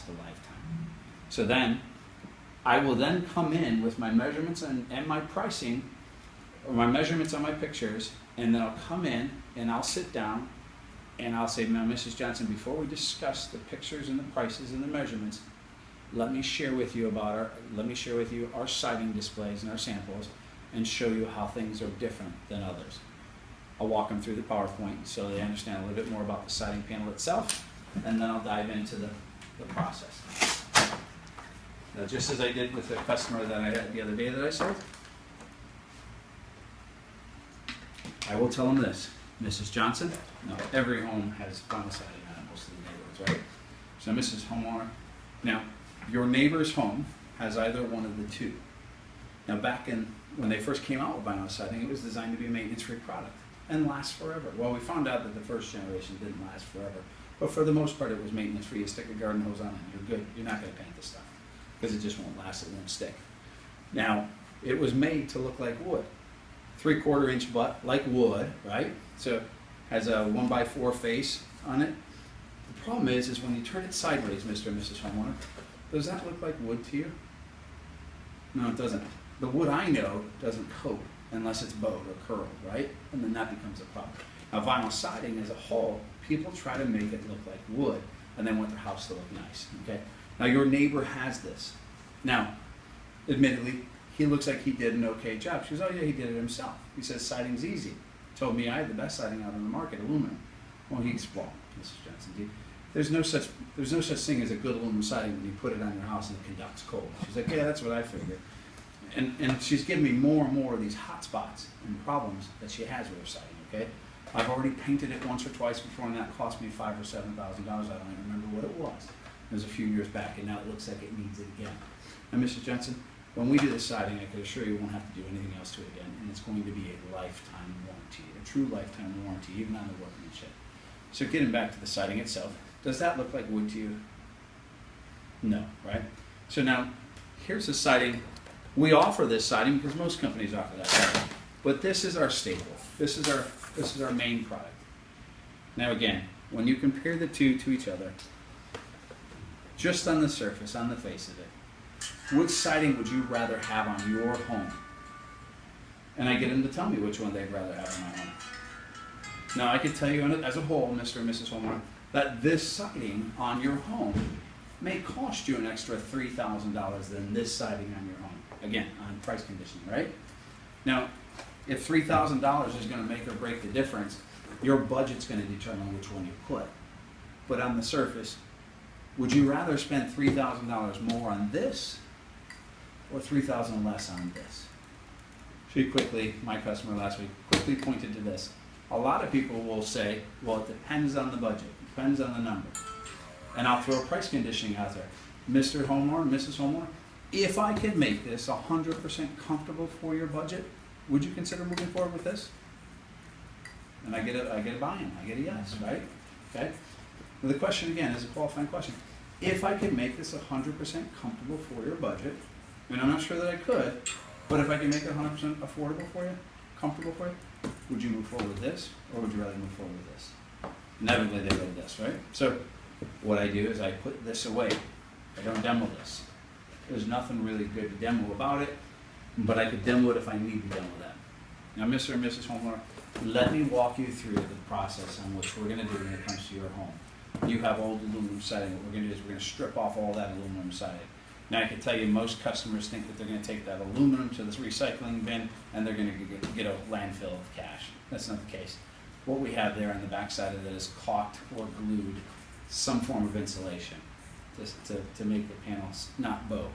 last a lifetime. So then, I will then come in with my measurements and my pricing, or my measurements on my pictures, and then I'll come in and I'll sit down and I'll say, now Mrs. Johnson, before we discuss the pictures and the prices and the measurements, let me share with you our siding displays and our samples and show you how things are different than others. I'll walk them through the PowerPoint so they understand a little bit more about the siding panel itself, and then I'll dive into the process. Now, just as I did with the customer that I had the other day that I sold, I will tell them this, Mrs. Johnson, now every home has vinyl siding on it, most of the neighborhoods, right? So Mrs. Homeowner, now your neighbor's home has either one of the two. Now back when they first came out with vinyl siding, it was designed to be a maintenance-free product and last forever. Well, we found out that the first generation didn't last forever, but for the most part it was maintenance-free. You stick a garden hose on it, you're good. You're not going to paint this stuff because it just won't last, it won't stick. Now, it was made to look like wood. 3/4 inch butt, like wood, right? So has a 1x4 face on it. The problem is when you turn it sideways, Mr. and Mrs. Homeowner, does that look like wood to you? No, it doesn't. The wood I know doesn't coat unless it's bowed or curled, right? And then that becomes a problem. Now vinyl siding as a whole, people try to make it look like wood and they want their house to look nice, okay? Now your neighbor has this. Now, admittedly, he looks like he did an okay job. She goes, oh yeah, he did it himself. He says siding's easy. Told me I had the best siding out on the market, aluminum. Well, Mrs. Johnson, there's no such thing as a good aluminum siding when you put it on your house and it conducts cold. She's like, yeah, that's what I figured. And she's giving me more and more of these hot spots and problems that she has with her siding, okay? I've already painted it once or twice before and that cost me $5,000 or $7,000. I don't even remember what it was. It was a few years back and now it looks like it needs it again. And Mrs. Johnson, when we do the siding, I can assure you we won't have to do anything else to it again, and it's going to be a lifetime warranty, a true lifetime warranty, even on the workmanship. So getting back to the siding itself, does that look like wood to you? No, right? So now, here's the siding. We offer this siding because most companies offer that siding, but this is our staple. This is our main product. Now again, when you compare the two to each other, just on the surface, on the face of it, which siding would you rather have on your home? And I get them to tell me which one they'd rather have on my home. Now I could tell you as a whole, Mr. and Mrs. Homeowner, that this siding on your home may cost you an extra $3,000 than this siding on your home. Again, on price conditioning, right? Now, if $3,000 is going to make or break the difference, your budget's going to determine which one you put. But on the surface, would you rather spend $3,000 more on this or $3,000 less on this? She quickly, my customer last week, quickly pointed to this. A lot of people will say, well, it depends on the budget, it depends on the number. And I'll throw price conditioning out there. Mr. Homeowner, Mrs. Homeowner, if I could make this 100% comfortable for your budget, would you consider moving forward with this? And I get a buy-in, I get a yes, right? Okay? The question again is a qualifying question. If I could make this 100% comfortable for your budget, and I'm not sure that I could, but if I can make it 100% affordable for you, comfortable for you, would you move forward with this, or would you rather move forward with this? Inevitably they go with this, right? So what I do is I put this away. I don't demo this. There's nothing really good to demo about it, but I could demo it if I need to demo that. Now, Mr. and Mrs. Homeowner, let me walk you through the process on which we're going to do when it comes to your home. You have old aluminum siding. What we're going to do is we're going to strip off all that aluminum siding. Now I can tell you most customers think that they're going to take that aluminum to this recycling bin and they're going to get a landfill of cash. That's not the case. What we have there on the back side of it is caulked or glued some form of insulation to make the panels not bow.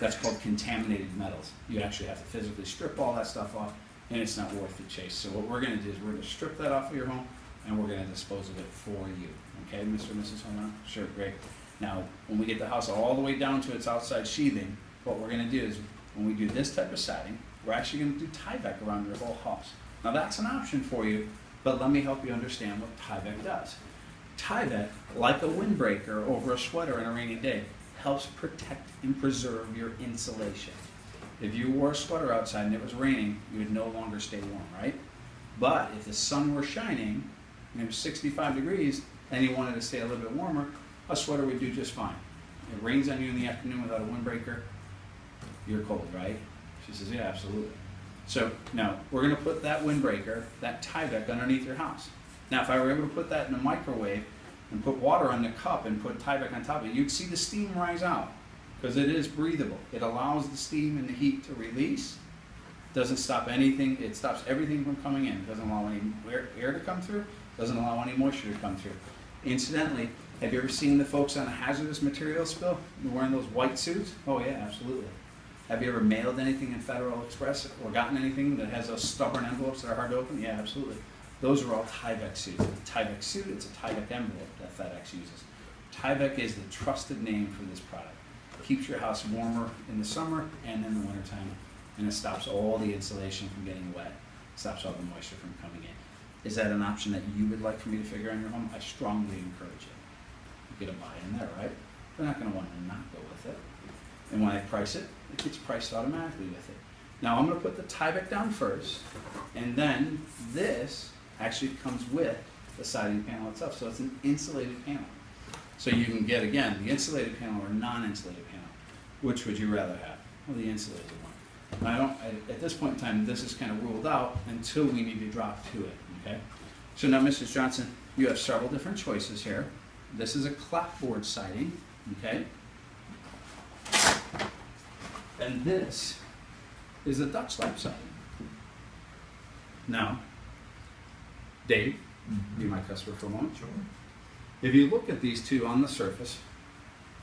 That's called contaminated metals. You actually have to physically strip all that stuff off and it's not worth the chase. So what we're going to do is we're going to strip that off of your home and we're going to dispose of it for you. Okay, Mr. and Mrs. Homeowner? Sure, great. Now, when we get the house all the way down to its outside sheathing, what we're going to do is when we do this type of siding, we're actually going to do Tyvek around your whole house. Now that's an option for you, but let me help you understand what Tyvek does. Tyvek, like a windbreaker over a sweater on a rainy day, helps protect and preserve your insulation. If you wore a sweater outside and it was raining, you would no longer stay warm, right? But if the sun were shining and it was 65 degrees and you wanted to stay a little bit warmer, a sweater would do just fine. it rains on you in the afternoon without a windbreaker, you're cold, right? She says, yeah, absolutely. So now we're going to put that windbreaker, that Tyvek, underneath your house. Now if I were able to put that in a microwave and put water on the cup and put Tyvek on top of it, you'd see the steam rise out because it is breathable. It allows the steam and the heat to release. Doesn't stop anything. It stops everything from coming in. It doesn't allow any air to come through. Doesn't allow any moisture to come through. Incidentally, have you ever seen the folks on a hazardous material spill wearing those white suits? Oh yeah, absolutely. Have you ever mailed anything in Federal Express or gotten anything that has those stubborn envelopes that are hard to open? Yeah, absolutely. Those are all Tyvek suits. It's a Tyvek suit, it's a Tyvek envelope that FedEx uses. Tyvek is the trusted name for this product. It keeps your house warmer in the summer and in the wintertime, and it stops all the insulation from getting wet. It stops all the moisture from coming in. Is that an option that you would like for me to figure out in your home? I strongly encourage it. You get a buy in there, right? They're not going to want to not go with it. And when I price it, it gets priced automatically with it. Now I'm going to put the Tyvek down first, and then this actually comes with the siding panel itself. So it's an insulated panel. So you can get, again, the insulated panel or non-insulated panel. Which would you rather have? Well, the insulated one. Now, at this point in time, this is kind of ruled out until we need to drop to it, okay? So now, Mrs. Johnson, you have several different choices here. This is a clapboard siding, okay? And this is a Dutch slab siding. Now, Dave, be my customer for a moment. Sure. If you look at these two on the surface,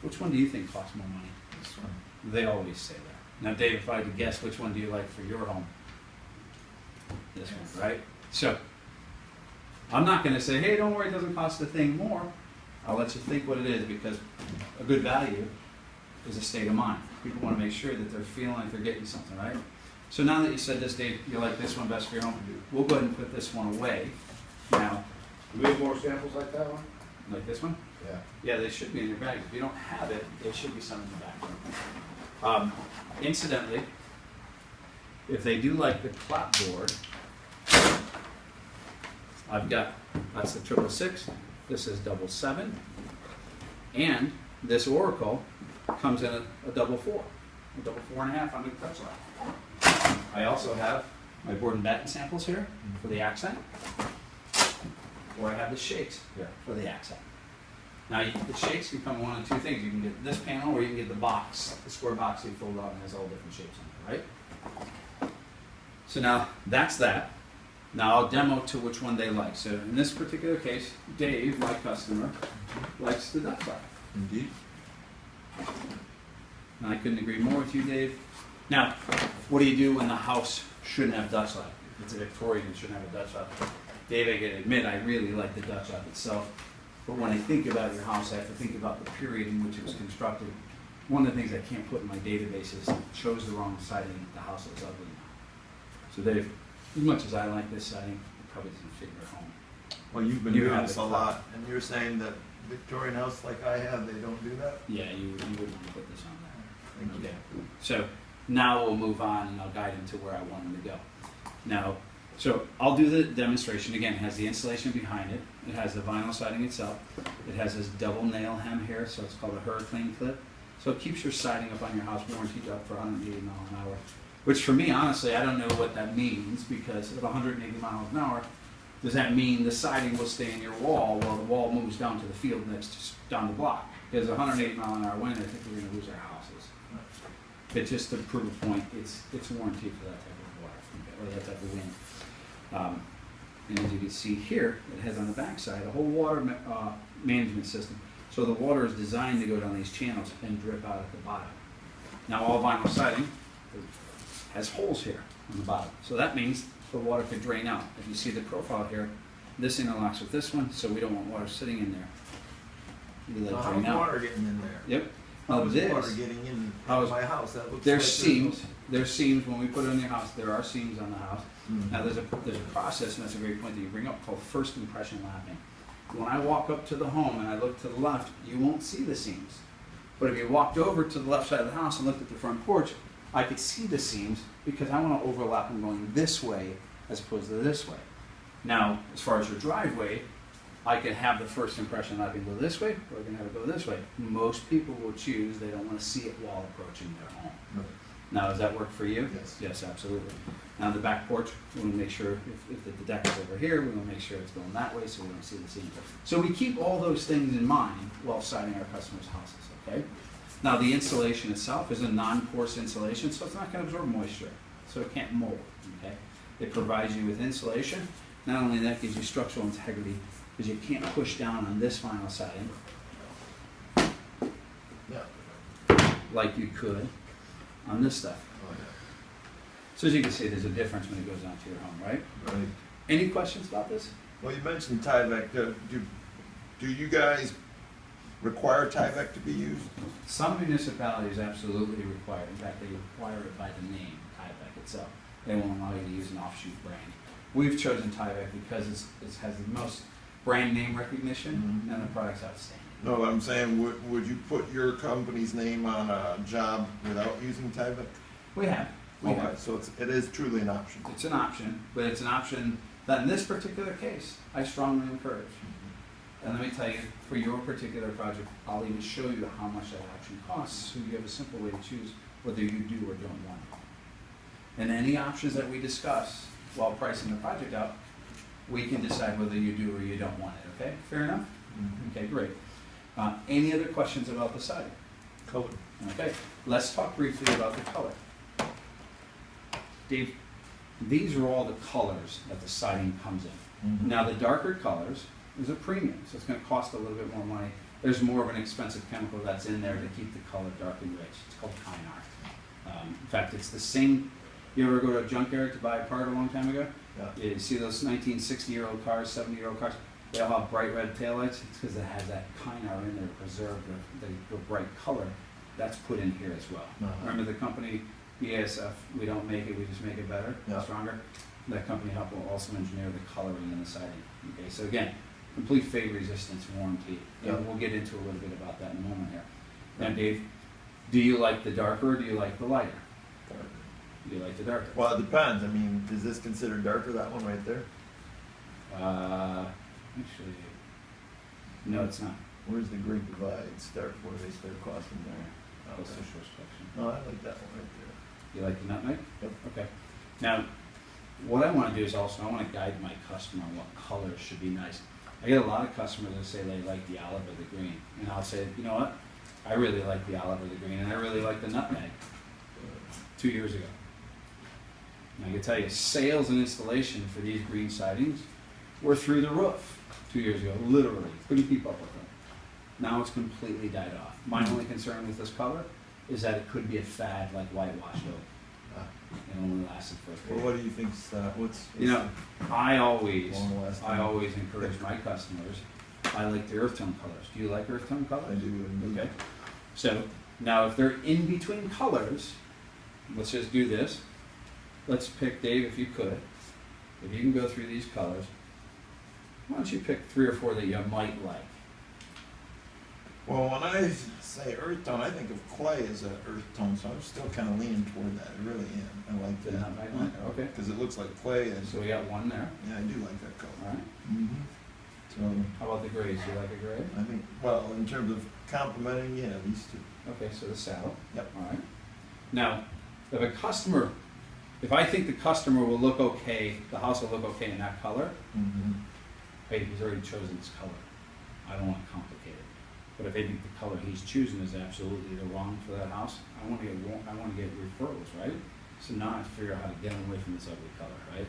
which one do you think costs more money? This one. They always say that. Now, Dave, if I had to guess, which one do you like for your home? This one, right? So, I'm not going to say, hey, don't worry, it doesn't cost a thing more. I'll let you think what it is, because a good value is a state of mind. People want to make sure that they're feeling like they're getting something, right? So now that you said this, Dave, you like this one best for your home, we'll go ahead and put this one away. Now, Do we have more samples like that one? like this one? Yeah. Yeah, they should be in your bag. If you don't have it, there should be some in the back. Incidentally, if they do like the clapboard, I've got, that's the 666, this is 777, and this Oracle comes in a 444, a 4.5 on the Dutch slab. I also have my board and batten samples here for the accent, or I have the shakes here for the accent. Now, the shakes can come in one of two things. You can get this panel, or you can get the box, the square box that you fold out and has all different shapes on it, right? So now, that's that. Now I'll demo to which one they like. So in this particular case, Dave, my customer, likes the Dutch slab. Indeed. And I couldn't agree more with you, Dave. Now, what do you do when the house shouldn't have Dutch slab? If it's a Victorian, it shouldn't have a Dutch slab. Dave, I can admit, I really like the Dutch slab itself. But when I think about your house, I have to think about the period in which it was constructed. One of the things I can't put in my database is chose the wrong siding, the house looks ugly now. So Dave, as much as I like this siding, it probably doesn't fit your home. Well, you've been You doing have this it a cut. lot, and you're saying that Victorian house like I have, they don't do that? Yeah, you wouldn't want to put this on there. Thank you. Okay. So now we'll move on and I'll guide him to where I want him to go. Now, so I'll do the demonstration. Again, it has the insulation behind it. It has the vinyl siding itself. It has this double nail hem here, so it's called a hurricane clip. So it keeps your siding up on your house warranted up for 180 miles an hour. Which for me, honestly, I don't know what that means, because at 180 miles an hour, does that mean the siding will stay in your wall while the wall moves down to the field next down the block? Because 180 mile an hour wind, I think we're going to lose our houses. But just to prove a point, it's warranted for that type of water, or that type of wind. And as you can see here, it has on the back side a whole water management system. So the water is designed to go down these channels and drip out at the bottom. Now all vinyl siding has holes here on the bottom. So that means the water could drain out. If you see the profile here, this interlocks with this one, so we don't want water sitting in there. You let it How's drain out. water getting in there? Yep. How Now is this, water getting in how's- my house? That looks there's like seams. There's seams when we put it in your house. There are seams on the house. Mhm. Now there's a process, and that's a great point that you bring up, called first impression lapping. When I walk up to the home and I look to the left, you won't see the seams. But if you walked over to the left side of the house and looked at the front porch, I could see the seams because I want to overlap them going this way as opposed to this way. Now, as far as your driveway, I can have the first impression, I can go this way, or I can have it go this way. Most people will choose, they don't wanna see it while approaching their home. No. Now, does that work for you? Yes. Yes, absolutely. Now, the back porch, we wanna make sure, if the deck is over here, we wanna make sure it's going that way, so we don't see the seam. So we keep all those things in mind while siding our customers' houses, okay? Now, the insulation itself is a non-porous insulation, so it's not gonna absorb moisture, so it can't mold, okay? It provides you with insulation. Not only that, gives you structural integrity, because you can't push down on this vinyl siding Yeah. like you could on this stuff. Oh, So as you can see, there's a difference when it goes onto your home, right? yeah. Right. Any questions about this? Well, you mentioned Tyvek. Do you guys require Tyvek to be used? Some municipalities absolutely require, in fact, they require it by the name, Tyvek itself. They won't allow you to use an offshoot brand. We've chosen Tyvek because it has the most brand name recognition Mhm. and the product's outstanding. No, what I'm saying, would you put your company's name on a job without using Tyvek? We have. We Okay, have. so it is truly an option. It's an option, but it's an option that in this particular case, I strongly encourage. And let me tell you, for your particular project, I'll even show you how much that option costs, so you have a simple way to choose whether you do or don't want it. And any options that we discuss while pricing the project out, we can decide whether you do or you don't want it, okay? Fair enough? Okay, great. Any other questions about the siding? Color. Okay, let's talk briefly about the color. Dave, these are all the colors that the siding comes in. Now, the darker colors is a premium, so it's gonna cost a little bit more money. There's more of an expensive chemical that's in there to keep the color dark and rich. It's called Kynar. In fact, it's the same, you ever go to a junkyard to buy a part a long time ago? Yeah. You see those 1960-year-old cars, 70-year-old cars? They all have bright red taillights. It's because it has that Kynar in there to preserve the bright color. That's put in here as well. Uh-huh. Remember the company BASF, we don't make it, we just make it better, Yeah. stronger? That company helped will also engineer the coloring in the siding. Okay, so again, complete fade resistance warranty. Yeah. And we'll get into a little bit about that in a moment here. Now, Dave, do you like the darker or do you like the lighter? Do you like the darker? Well, it depends. I mean, is this considered darker, that one right there? Actually, no, it's not. Where's the Great Divide start, where they start crossing there? That's the Okay. short section. No, I like that one right there. You like the nutmeg? Yep. Okay. Now, what I want to do is also, I want to guide my customer on what colors should be nice. I get a lot of customers that say they like the olive or the green. And I'll say, you know what? I really like the olive or the green, and I really like the nutmeg 2 years ago. And I can tell you, sales and installation for these green sidings were through the roof 2 years ago, literally. Couldn't keep up with them. Now it's completely died off. My only concern with this color is that it could be a fad like whitewashed oak. It only lasted for a Well, period. what do you think's, what's? You know, I always Long-lasting. encourage my customers, I like the earth tone colors. Do you like earth tone colors? I do. indeed. Okay. So, now if they're in between colors, let's just do this. Let's pick, Dave, if you could, if you can go through these colors, why don't you pick 3 or 4 that you might like? Well, when I say earth tone, I think of clay as an earth tone, so I'm still kind of leaning toward that. I really am. I like The that. nutmeg one? Okay. Because it looks like clay, and So we got one there, yeah, I do like that color. all right. Mm-hmm. So How about the grays? Do you like a gray? I think, well, in terms of complimenting, yeah, these two. Okay, so the saddle. Yep. All right. Now, if I think the customer will look okay, the house will look okay in that color, Mm-hmm. hey, he's already chosen this color. I don't want to complicate it. But if I think the color he's choosing is absolutely the wrong for that house, I want to get referrals, right? So now I have to figure out how to get him away from this ugly color, right?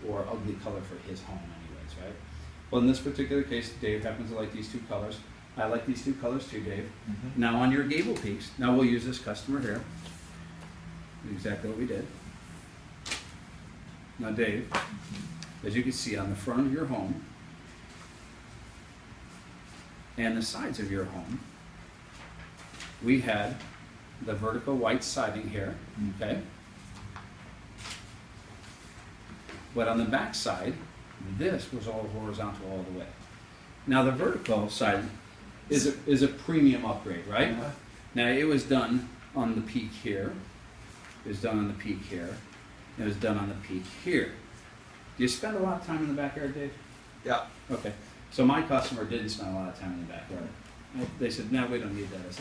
Or ugly color for his home anyways, right? Well, in this particular case, Dave happens to like these 2 colors. I like these 2 colors too, Dave. Mm-hmm. Now on your gable peaks, now we'll use this customer here. Exactly what we did. Now Dave, as you can see on the front of your home and the sides of your home, we had the vertical white siding here, okay? But on the back side, this was all horizontal all the way. Now the vertical side is a premium upgrade, right? Uh-huh. Now it was done on the peak here. It was done on the peak here. It was done on the peak here. Do you spend a lot of time in the backyard, Dave? Yeah. Okay. So my customer didn't spend a lot of time in the backyard. They said, no, we don't need that. I said,